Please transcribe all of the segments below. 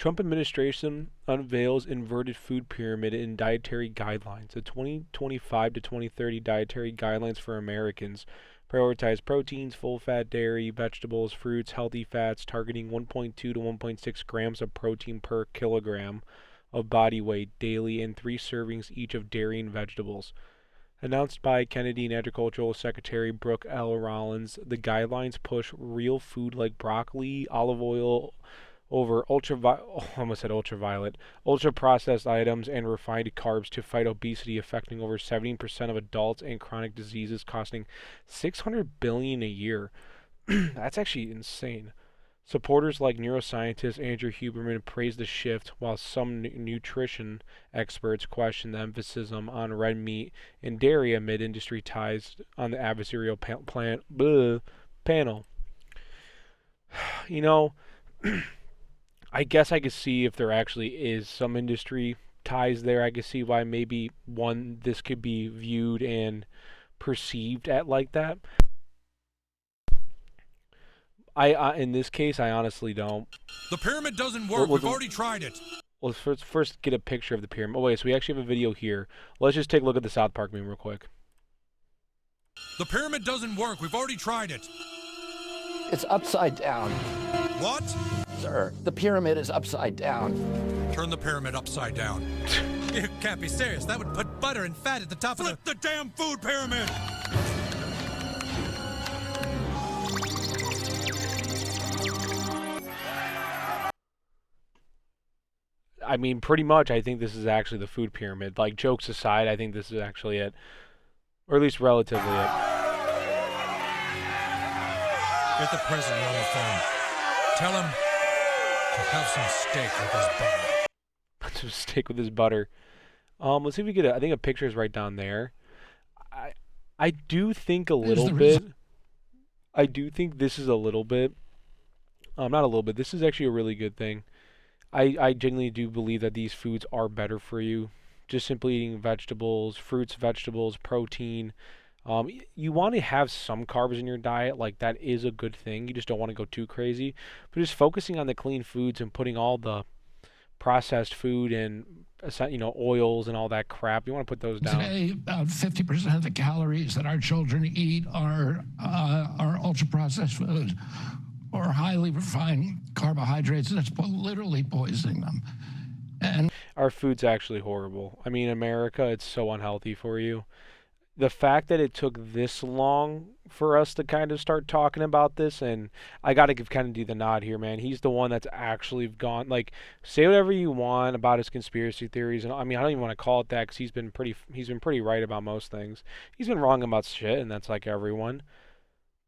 Trump administration unveils inverted food pyramid in dietary guidelines. The 2025 to 2030 dietary guidelines for Americans prioritize proteins, full-fat dairy, vegetables, fruits, healthy fats, targeting 1.2 to 1.6 grams of protein per kilogram of body weight daily and 3 servings each of dairy and vegetables. Announced by Kennedy and Agricultural Secretary Brooke Rollins, the guidelines push real food like broccoli, olive oil over ultra processed items and refined carbs to fight obesity affecting over 70% of adults and chronic diseases costing $600 billion a year. That's actually insane. Supporters like neuroscientist Andrew Huberman praise the shift, while some nutrition experts question the emphasis on red meat and dairy amid industry ties on the adversarial panel. You know, I guess I could see if there actually is some industry ties there. I could see why maybe this could be viewed and perceived at like that. In this case, I honestly don't. The pyramid doesn't work. We've already tried it. Let's first get a picture of the pyramid. Oh wait, so we actually have a video here. Let's just take a look at the South Park meme real quick. The pyramid doesn't work. We've already tried it. It's upside down. What? Sir, the pyramid is upside down. Turn the pyramid upside down. You can't be serious. That would put butter and fat at the top. Flip the damn food pyramid. I mean, pretty much, I think this is actually the food pyramid. Like, jokes aside, I think this is actually it. Or at least relatively it. Get the president on the phone. Tell him to have some steak with his butter. Some steak with his butter. Let's see if we get I think a picture is right down there. I do think a little bit. I do think this is a little bit. Not a little bit. This is actually a really good thing. I genuinely do believe that these foods are better for you. Just simply eating vegetables, fruits, vegetables, protein. You want to have some carbs in your diet. Like, that is a good thing. You just don't want to go too crazy. But just focusing on the clean foods and putting all the processed food and, oils and all that crap, you want to put those down. Today, about 50% of the calories that our children eat are ultra-processed food or highly refined carbohydrates that's literally poisoning them. And our food's actually horrible. I mean, America, it's so unhealthy for you. The fact that it took this long for us to kind of start talking about this, and I got to give Kennedy the nod here, man. He's the one that's actually gone, like, say whatever you want about his conspiracy theories, and I mean, I don't even want to call it that because he's been pretty right about most things. He's been wrong about shit, and that's like everyone.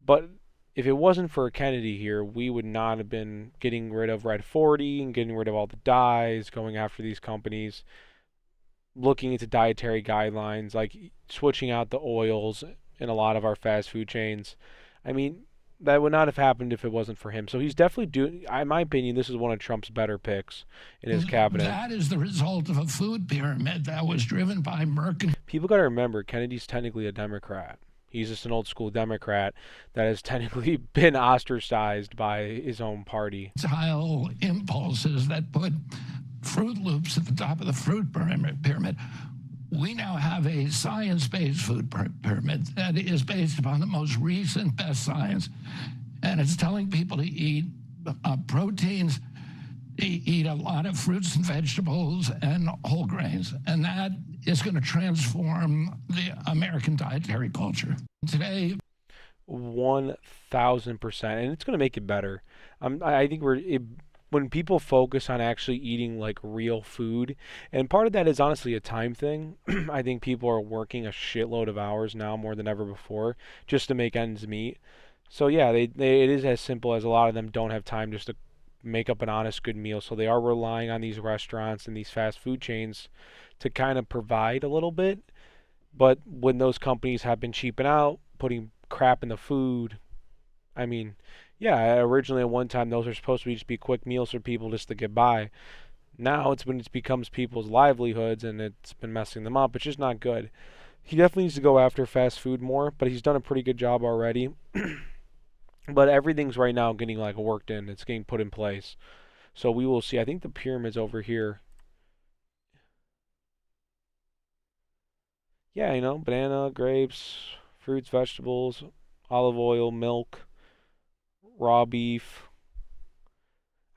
But if it wasn't for Kennedy here, we would not have been getting rid of Red 40 and getting rid of all the dyes, going after these companies, looking into dietary guidelines, like switching out the oils in a lot of our fast food chains. I mean, that would not have happened if it wasn't for him. So he's definitely doing, in my opinion, this is one of Trump's better picks in his cabinet. That is the result of a food pyramid that was driven by Merck. People got to remember, Kennedy's technically a Democrat. He's just an old school Democrat that has technically been ostracized by his own party. Tile impulses that put Fruit Loops at the top of the fruit pyramid. We now have a science-based food pyramid that is based upon the most recent best science. And it's telling people to eat proteins, eat a lot of fruits and vegetables and whole grains. And that is going to transform the American dietary culture. Today, 1,000%, and it's going to make it better. I think when people focus on actually eating like real food, and part of that is honestly a time thing. I think people are working a shitload of hours now more than ever before just to make ends meet. So yeah, it is as simple as a lot of them don't have time just to make up an honest good meal. So they are relying on these restaurants and these fast food chains to kind of provide a little bit. But when those companies have been cheaping out, putting crap in the food, I mean, yeah, originally at one time those are supposed to just be quick meals for people just to get by. Now it's when it becomes people's livelihoods and it's been messing them up. It's just not good. He definitely needs to go after fast food more, but he's done a pretty good job already. But everything's right now getting like worked in. It's getting put in place. So we will see. I think the pyramid's over here. Yeah, banana, grapes, fruits, vegetables, olive oil, milk, raw beef.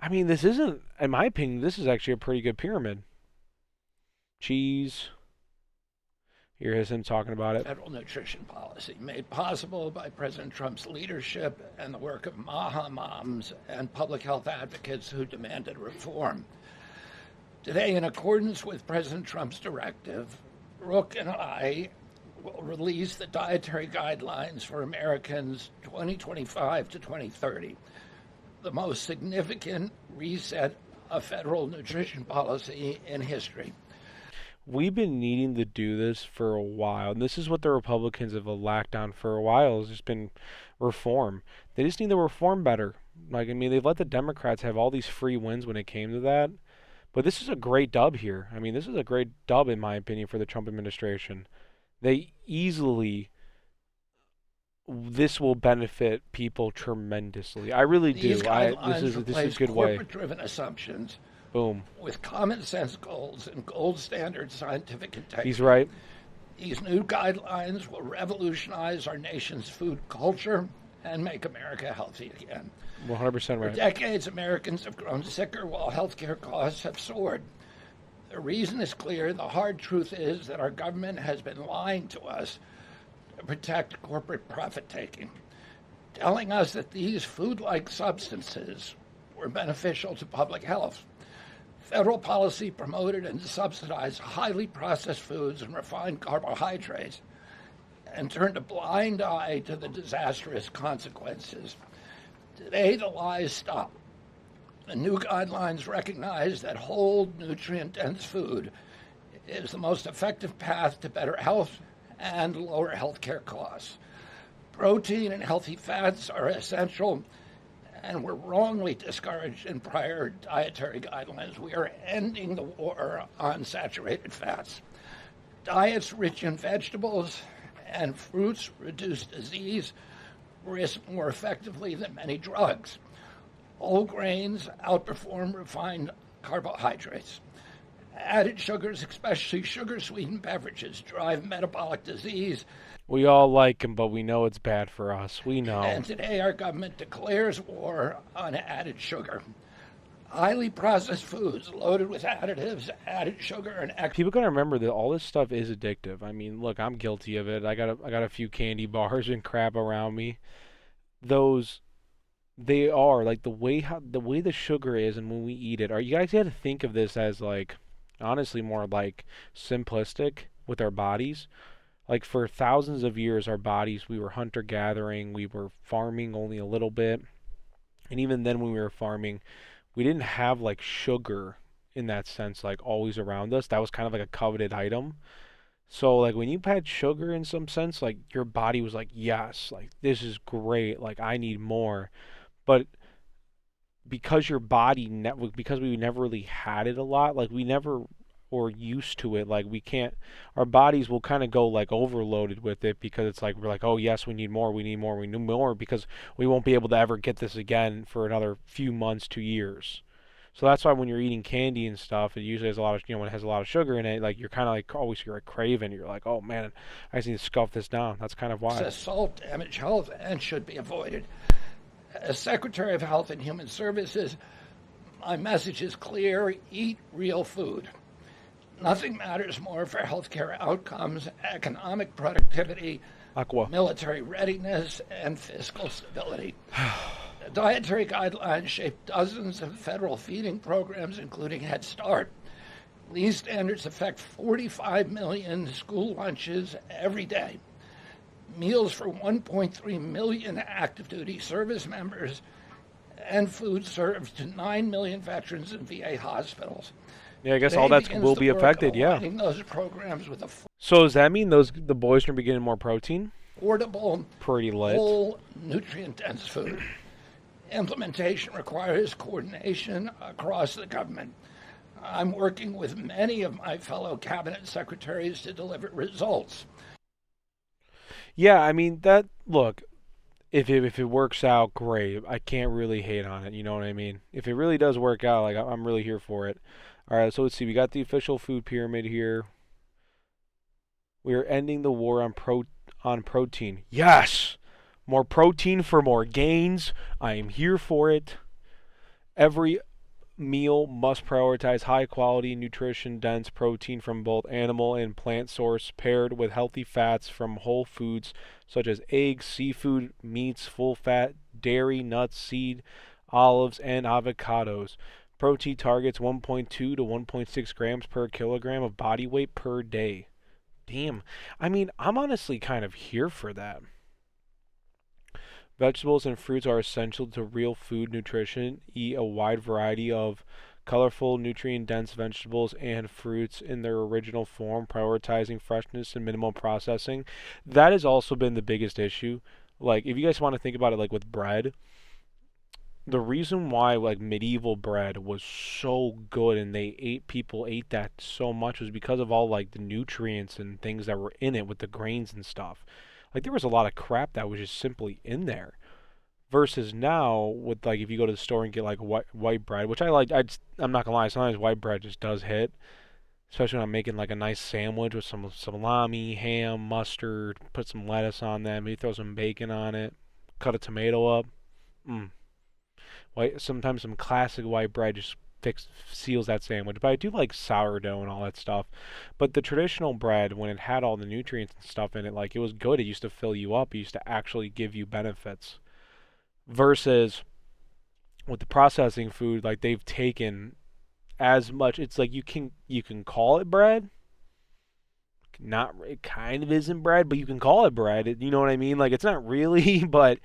I mean, this isn't, in my opinion, this is actually a pretty good pyramid. Cheese. Here is him talking about it. Federal nutrition policy made possible by President Trump's leadership and the work of MAHA moms and public health advocates who demanded reform. Today, in accordance with President Trump's directive, Brooke and I will release the Dietary Guidelines for Americans 2025 to 2030, the most significant reset of federal nutrition policy in history. We've been needing to do this for a while, and this is what the Republicans have lacked on for a while. It's just been reform. They just need to reform better. Like, I mean, they let the Democrats have all these free wins when it came to that. But this is a great dub here. I mean, this is a great dub, in my opinion, for the Trump administration. They easily, this will benefit people tremendously. I really do. These guidelines This is a replace good way. corporate-driven assumptions Boom. with common sense goals and gold standard scientific integrity. He's right. These new guidelines will revolutionize our nation's food culture and make America healthy again. 100% For right. decades, Americans have grown sicker while healthcare costs have soared. The reason is clear. The hard truth is that our government has been lying to us to protect corporate profit-taking, telling us that these food-like substances were beneficial to public health. Federal policy promoted and subsidized highly processed foods and refined carbohydrates and turned a blind eye to the disastrous consequences. Today, the lies stop. The new guidelines recognize that whole, nutrient-dense food is the most effective path to better health and lower healthcare costs. Protein and healthy fats are essential and were wrongly discouraged in prior dietary guidelines. We are ending the war on saturated fats. Diets rich in vegetables and fruits reduce disease risk more effectively than many drugs. Whole grains outperform refined carbohydrates. Added sugars, especially sugar-sweetened beverages, drive metabolic disease. We all like him, but we know it's bad for us. We know. And today our government declares war on added sugar. Highly processed foods loaded with additives, added sugar, and People gotta remember that all this stuff is addictive. I mean, look, I'm guilty of it. I got a few candy bars and crap around me. They are like the way the sugar is, and when we eat it. Are you guys got to think of this as like, honestly, more like simplistic with our bodies? Like for thousands of years, our bodies, we were hunter-gathering, we were farming only a little bit. And even then when we were farming, we didn't have like sugar in that sense, like always around us. That was kind of like a coveted item. So like when you had sugar in some sense, like your body was like, yes, like this is great, like I need more. But because your body, because we never really had it a lot, like we never or used to it, like we can't, our bodies will kind of go like overloaded with it because it's like we're like, oh yes, we need more, we need more, we need more, because we won't be able to ever get this again for another few months to years. So that's why when you're eating candy and stuff, it usually has a lot of, when it has a lot of sugar in it, like you're kind of like always, you're like craving, you're like, oh man, I just need to scuff this down. That's kind of why. Salt damage health and should be avoided. As Secretary of Health and Human Services, my message is clear: eat real food. Nothing matters more for healthcare outcomes, economic productivity, military readiness, and fiscal stability. The Dietary Guidelines shape dozens of federal feeding programs, including Head Start. These standards affect 45 million school lunches every day, meals for 1.3 million active duty service members, and food served to 9 million veterans in VA hospitals. Yeah, I guess all that will be affected, yeah. Those programs with so does that mean the boys are going to be getting more protein? Affordable, pretty lit, whole, nutrient-dense food. Implementation requires coordination across the government. I'm working with many of my fellow cabinet secretaries to deliver results. Yeah, I mean, look, if it works out, great. I can't really hate on it. You know what I mean? If it really does work out, like I'm really here for it. All right, so let's see. We got the official food pyramid here. We are ending the war on protein. Yes, more protein for more gains. I am here for it. Every meal must prioritize high quality, nutrition dense protein from both animal and plant source, paired with healthy fats from whole foods such as eggs, seafood, meats, full fat, dairy, nuts, seed, olives, and avocados. Protein targets 1.2 to 1.6 grams per kilogram of body weight per day. Damn. I mean, I'm honestly kind of here for that. Vegetables and fruits are essential to real food nutrition. Eat a wide variety of colorful, nutrient dense vegetables and fruits in their original form, prioritizing freshness and minimal processing. That has also been the biggest issue. Like, if you guys want to think about it, like with bread, the reason why like medieval bread was so good and people ate that so much was because of all like the nutrients and things that were in it with the grains and stuff. Like there was a lot of crap that was just simply in there. Versus now, with like if you go to the store and get like white bread, which I like, I'm not gonna lie, sometimes white bread just does hit, especially when I'm making like a nice sandwich with some salami, ham, mustard, put some lettuce on that, maybe throw some bacon on it, cut a tomato up. Mm. Sometimes some classic white bread just seals that sandwich. But I do like sourdough and all that stuff. But the traditional bread, when it had all the nutrients and stuff in it, like it was good. It used to fill you up. It used to actually give you benefits. Versus with the processing food, like they've taken as much. It's like you can call it bread. Not it kind of isn't bread, but you can call it bread. You know what I mean? Like it's not really, but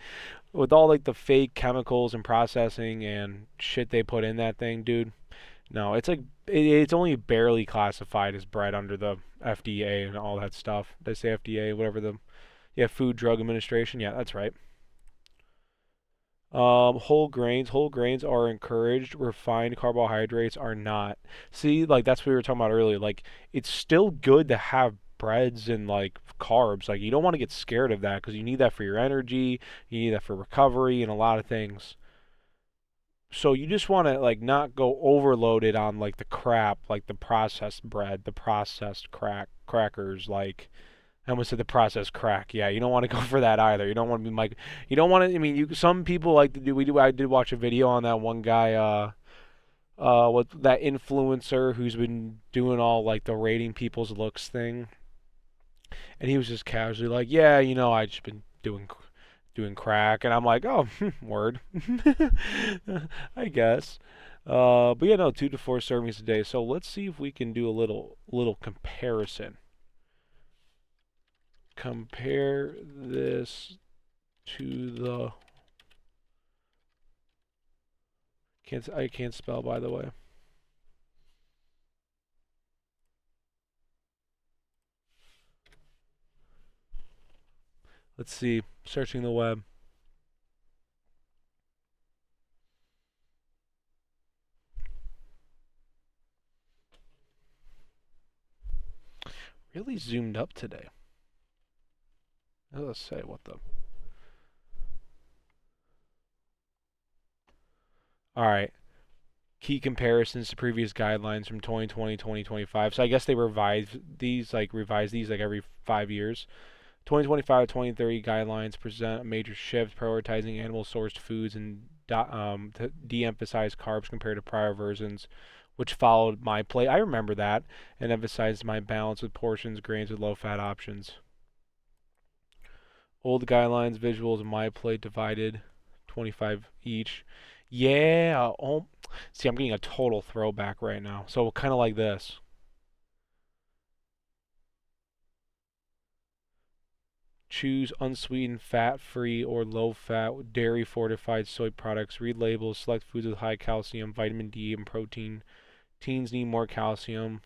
with all like the fake chemicals and processing and shit they put in that thing, dude. No, it's like it's only barely classified as bread under the FDA and all that stuff. They say FDA, whatever the yeah, Food Drug Administration. Yeah, that's right. Whole grains. Whole grains are encouraged. Refined carbohydrates are not. See, like that's what we were talking about earlier. Like it's still good to have breads and like carbs. Like you don't want to get scared of that because you need that for your energy. You need that for recovery and a lot of things. So you just want to like not go overloaded on like the crap, like the processed bread, the processed crackers, like I almost said the processed crack. Yeah, you don't want to go for that either. You don't want to be like, you don't want to. I mean, some people like to do. We do. I did watch a video on that one guy. What that influencer who's been doing all like the rating people's looks thing, and he was just casually like, yeah, I just been doing crack, and I'm like, oh, word, I guess. But yeah, no, 2 to 4 servings a day. So let's see if we can do a little comparison. Compare this to the I can't spell, by the way. Let's see. Searching the web. Really zoomed up today. Let's say what the. All right. Key comparisons to previous guidelines from 2020, 2025. So I guess they revise these like every 5 years. 2025 to 2030 guidelines present a major shift, prioritizing animal-sourced foods and to de-emphasize carbs compared to prior versions, which followed my plate. I remember that, and emphasized my balance with portions, grains with low-fat options. Old guidelines, visuals, my plate divided, 25 each. Yeah. Oh, see, I'm getting a total throwback right now. So kind of like this. Choose unsweetened, fat-free, or low-fat, dairy-fortified soy products. Read labels. Select foods with high calcium, vitamin D, and protein. Teens need more calcium.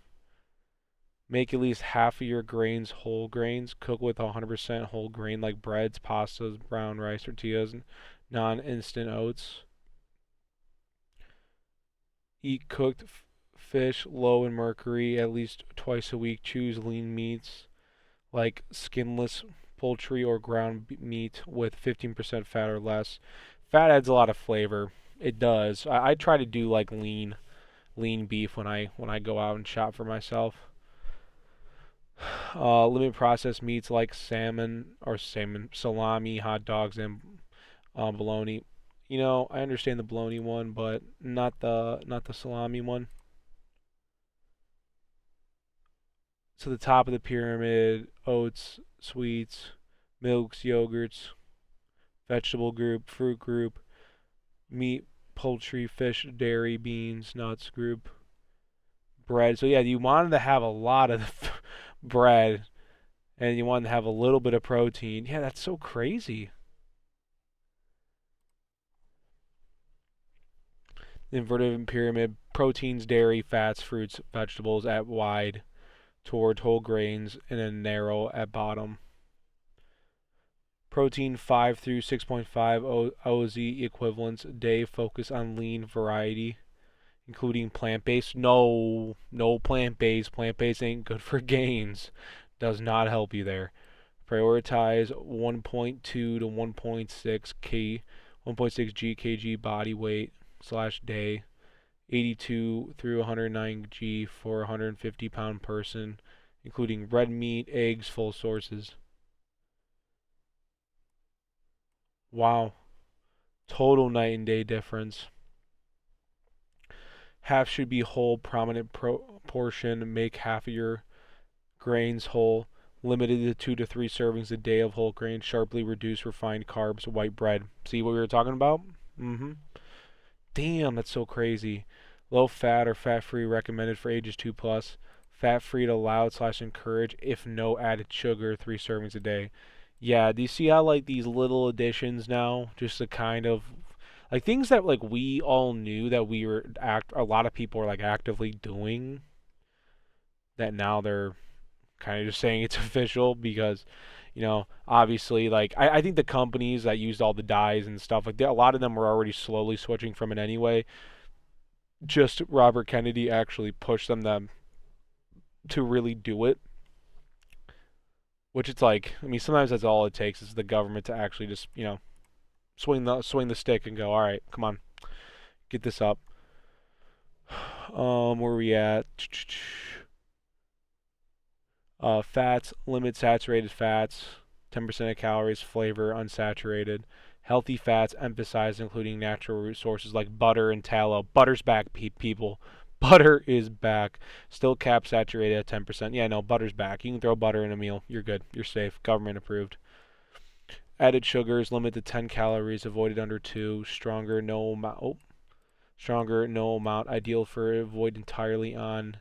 Make at least half of your grains whole grains. Cook with 100% whole grain like breads, pastas, brown rice, tortillas, and non-instant oats. Eat cooked fish low in mercury at least twice a week. Choose lean meats like skinless poultry or ground meat with 15% fat or less. Fat adds a lot of flavor. It does. I try to do like lean beef when I go out and shop for myself. Limit processed meats like salami, hot dogs, and bologna. I understand the bologna one, but not the salami one. So the top of the pyramid: oats, sweets, milks, yogurts, vegetable group, fruit group, meat, poultry, fish, dairy, beans, nuts group, bread. So yeah, you wanted to have a lot of bread, and you wanted to have a little bit of protein. Yeah, that's so crazy. Inverted pyramid: proteins, dairy, fats, fruits, vegetables at wide, toward whole grains, and then narrow at bottom. Protein 5 through 6.5 OZ equivalents a day. Focus on lean variety, including plant-based. No plant-based. Plant-based ain't good for gains. Does not help you there. Prioritize 1.2 to 1.6 GkG body weight / day. 82 through 109 G for a 150-pound person, including red meat, eggs, full sources. Wow. Total night and day difference. Half should be whole, prominent portion. Make half of your grains whole. Limited to 2 to 3 servings a day of whole grains. Sharply reduce refined carbs. White bread. See what we were talking about? Damn, that's so crazy. Low fat or fat-free recommended for ages 2 plus. Fat-free allowed / encouraged if no added sugar. 3 servings a day. Yeah, do you see how like these little additions now, just to kind of like things that like we all knew that a lot of people are like actively doing, that now they're kind of just saying it's official because, obviously like I think the companies that used all the dyes and stuff like that, a lot of them were already slowly switching from it anyway. Just Robert Kennedy actually pushed them to really do it. Which it's like, I mean, sometimes that's all it takes is the government to actually just, swing the stick and go, all right, come on, get this up. Where are we at? Fats, limit saturated fats, 10% of calories, flavor, unsaturated. Healthy fats, emphasize including natural root sources like butter and tallow. Butter's back, people. Butter is back. Still cap saturated at 10%. Yeah, no, butter's back. You can throw butter in a meal. You're good. You're safe. Government approved. Added sugars, limit to 10 calories, avoided under 2. Stronger, no amount. Ideal for avoid entirely on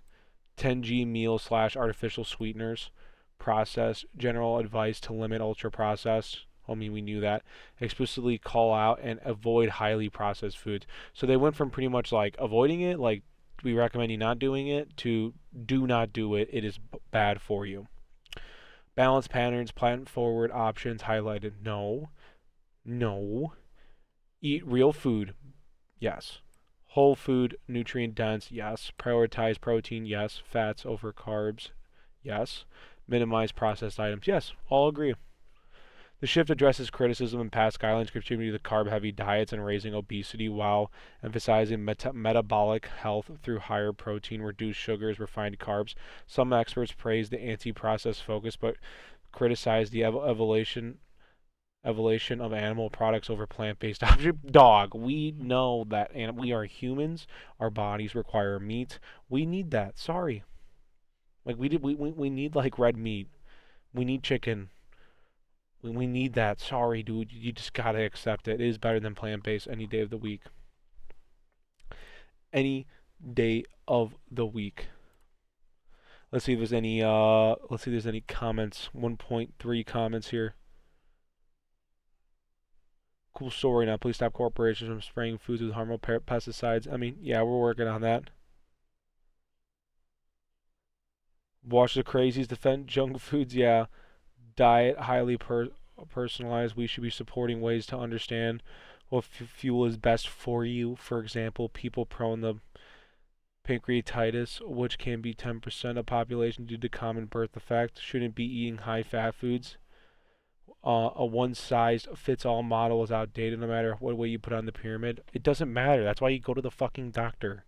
10G meal / artificial sweeteners. Processed, general advice to limit ultra processed. I mean, we knew that. Explicitly call out and avoid highly processed foods. So they went from pretty much like avoiding it, like we recommend you not doing it, to do not do it. It is bad for you. Balanced patterns, plant forward options highlighted. No. Eat real food. Yes. Whole food, nutrient dense. Yes. Prioritize protein. Yes. Fats over carbs. Yes. Minimize processed items. Yes. All agree. The shift addresses criticism in past guidelines contributing to carb-heavy diets and raising obesity while emphasizing metabolic health through higher protein, reduced sugars, refined carbs. Some experts praise the anti-processed focus, but criticize the evolution of animal products over plant-based options. Dog, we know that, and we are humans. Our bodies require meat. We need that. Sorry, like we need like red meat. We need chicken. We need that. Sorry, dude. You just gotta accept it. It is better than plant-based any day of the week. Any day of the week. Let's see if there's any comments. 1.3 comments here. Cool story. Now, please stop corporations from spraying foods with harmful pesticides. I mean, yeah, we're working on that. Watch the crazies defend junk foods. Yeah. Diet highly personalized. We should be supporting ways to understand what fuel is best for you. For example, people prone to pancreatitis, which can be 10% of population due to common birth defect, shouldn't be eating high fat foods. a one-size-fits-all model is outdated no matter what way you put on the pyramid. It doesn't matter. That's why you go to the fucking doctor.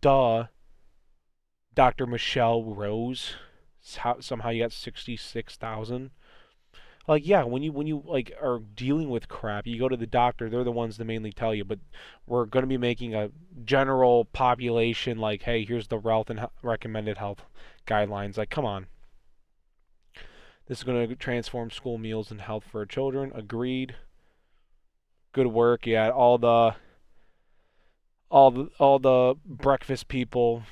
Duh. Dr. Michelle Rose. Somehow you got 66,000. Like, yeah, when you like are dealing with crap, you go to the doctor. They're the ones that mainly tell you. But we're going to be making a general population like, hey, here's the recommended health guidelines. Like, come on. This is going to transform school meals and health for our children. Agreed. Good work. Yeah, all the breakfast people.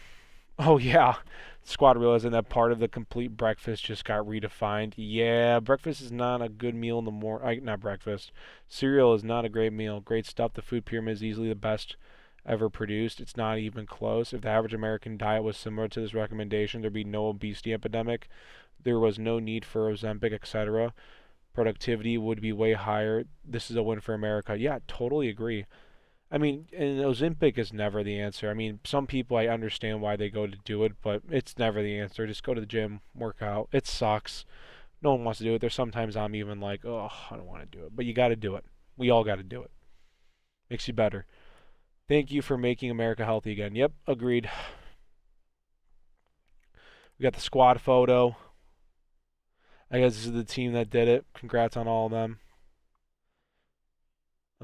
Oh yeah, Squad realizing that part of the complete breakfast just got redefined. Yeah, breakfast is not a good meal in the morning. Not breakfast. Cereal is not a great meal. Great stuff. The food pyramid is easily the best ever produced. It's not even close. If the average American diet was similar to this recommendation, there'd be no obesity epidemic. There was no need for Ozempic, etc. Productivity would be way higher. This is a win for America. Yeah, totally agree. I mean, and Ozempic is never the answer. I mean, some people I understand why they go to do it, but it's never the answer. Just go to the gym, work out. It sucks. No one wants to do it. There's sometimes I'm even like, oh, I don't want to do it. But you got to do it. We all got to do it. Makes you better. Thank you for making America healthy again. Yep, agreed. We got the squad photo. I guess this is the team that did it. Congrats on all of them.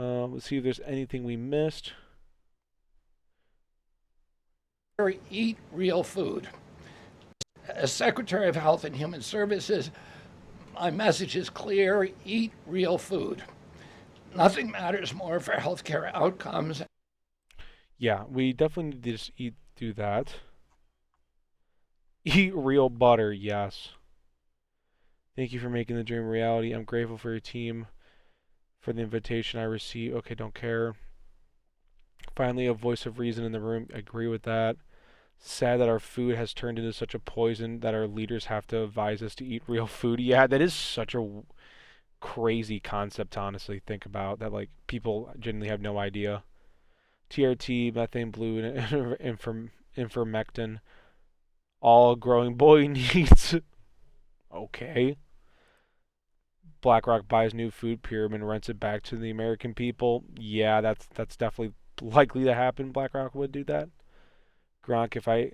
Let's see if there's anything we missed. Eat real food. As Secretary of Health and Human Services, my message is clear: eat real food. Nothing matters more for healthcare outcomes. Yeah, we definitely need to just do that. Eat real butter, yes. Thank you for making the dream a reality. I'm grateful for your team, for the invitation I received. Okay, don't care. Finally, a voice of reason in the room. I agree with that. Sad that our food has turned into such a poison that our leaders have to advise us to eat real food. Yeah, that is such a crazy concept to honestly think about. That like people genuinely have no idea. TRT, methane blue, and ivermectin. All growing boy needs. Okay. BlackRock buys new food pyramid and rents it back to the American people. Yeah, that's definitely likely to happen. BlackRock would do that. Gronk, if I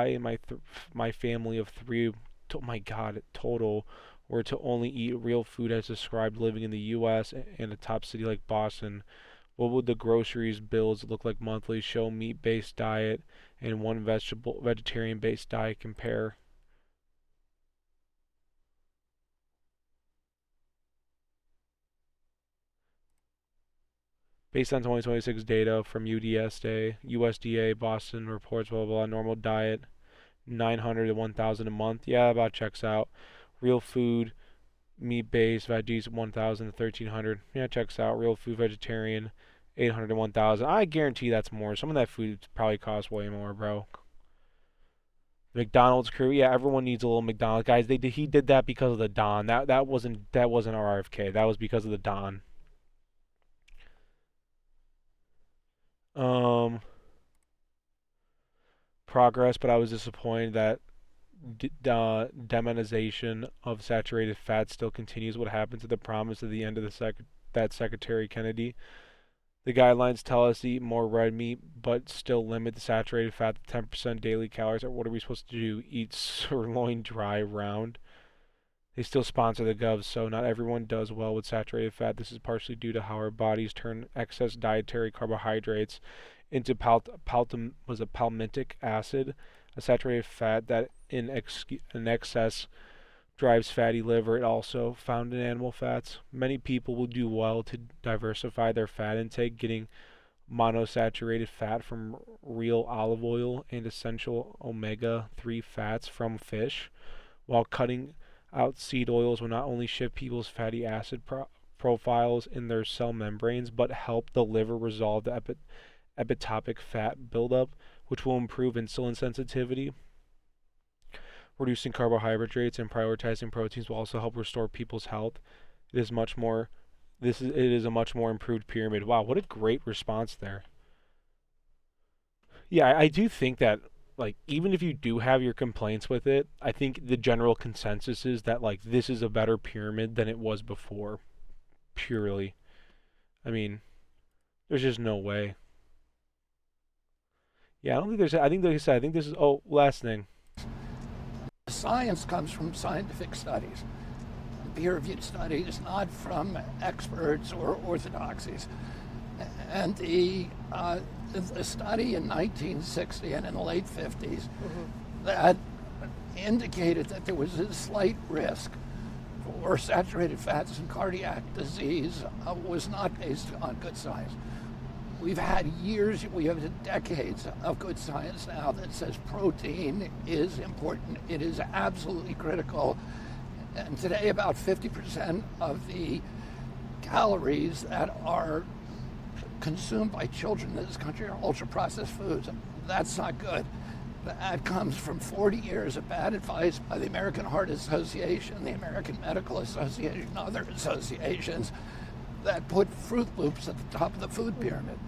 and my family of three, my God, total, were to only eat real food as described, living in the U.S. and a top city like Boston, what would the groceries bills look like monthly? Show meat-based diet and one vegetarian-based diet compare. Based on 2026 data from USDA Boston reports, blah, blah, blah, normal diet, 900 to 1,000 a month. Yeah, about checks out. Real food, meat-based, veggies, 1,000 to 1,300. Yeah, checks out. Real food, vegetarian, 800 to 1,000. I guarantee that's more. Some of that food probably costs way more, bro. McDonald's crew, yeah, everyone needs a little McDonald's. Guys, he did that because of the Don. That wasn't our RFK. That was because of the Don. Um, Progress, but I was disappointed that demonization of saturated fat still continues. What happened to the promise at the end of that Secretary Kennedy? The guidelines tell us to eat more red meat, but still limit the saturated fat to 10% daily calories. What are we supposed to do? Eat sirloin dry round? They still sponsor the govs, so not everyone does well with saturated fat. This is partially due to how our bodies turn excess dietary carbohydrates into palmitic acid, a saturated fat that in excess drives fatty liver. It also found in animal fats. Many people will do well to diversify their fat intake, getting monosaturated fat from real olive oil and essential omega-3 fats from fish, while cutting out seed oils will not only shift people's fatty acid profiles in their cell membranes, but help the liver resolve the epitopic fat buildup, which will improve insulin sensitivity. Reducing carbohydrates and prioritizing proteins will also help restore people's health. It is a much more improved pyramid. Wow, what a great response there. Yeah, I do think that like, even if you do have your complaints with it, I think the general consensus is that, like, this is a better pyramid than it was before. Purely. I mean, there's just no way. Yeah, I don't think there's. I think, like I said, I think this is. Oh, last thing. Science comes from scientific studies, peer-reviewed studies, not from experts or orthodoxies. And the study in 1960 and in the late 50s that indicated that there was a slight risk for saturated fats and cardiac disease was not based on good science. We've had years, we have decades of good science now that says protein is important. It is absolutely critical. And today, about 50% of the calories that are consumed by children in this country are ultra-processed foods. That's not good. That comes from 40 years of bad advice by the American Heart Association, the American Medical Association, and other associations that put Fruit Loops at the top of the food pyramid.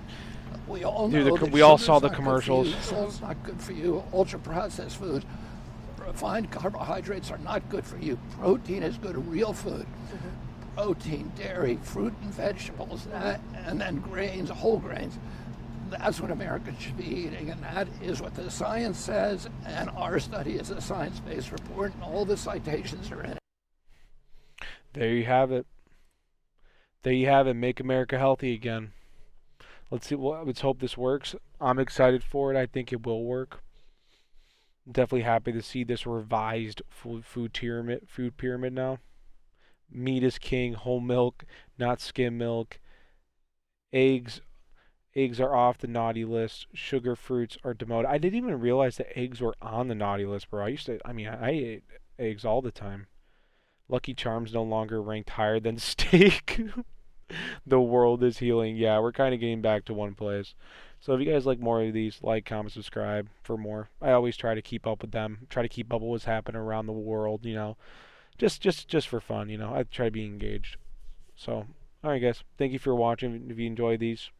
We all know that we all saw sugar's the not commercials. good for you, salt's not good for you. Ultra-processed food, refined carbohydrates are not good for you. Protein is good, real food. Protein, dairy, fruit and vegetables, and then grains, whole grains. That's what Americans should be eating, and that is what the science says, and our study is a science-based report, and all the citations are in it. There you have it. There you have it. Make America healthy again. Let's see. Well, let's hope this works. I'm excited for it. I think it will work. Definitely happy to see this revised food pyramid now. Meat is king. Whole milk, not skim milk. Eggs are off the naughty list. Sugar fruits are demoted. I didn't even realize that eggs were on the naughty list, bro. I ate eggs all the time. Lucky Charms no longer ranked higher than steak. The world is healing. Yeah, we're kind of getting back to one place. So if you guys like more of these, like, comment, subscribe for more. I always try to keep up with them. Try to keep up with what's happening around the world, Just for fun, I try to be engaged. So, alright guys, thank you for watching. If you enjoy these,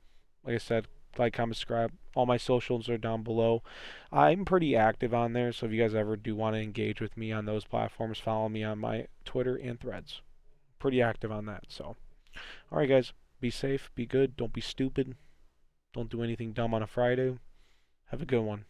like I said, like, comment, subscribe. All my socials are down below. I'm pretty active on there, so if you guys ever do want to engage with me on those platforms, follow me on my Twitter and Threads. Pretty active on that, so. Alright guys, be safe, be good, don't be stupid. Don't do anything dumb on a Friday. Have a good one.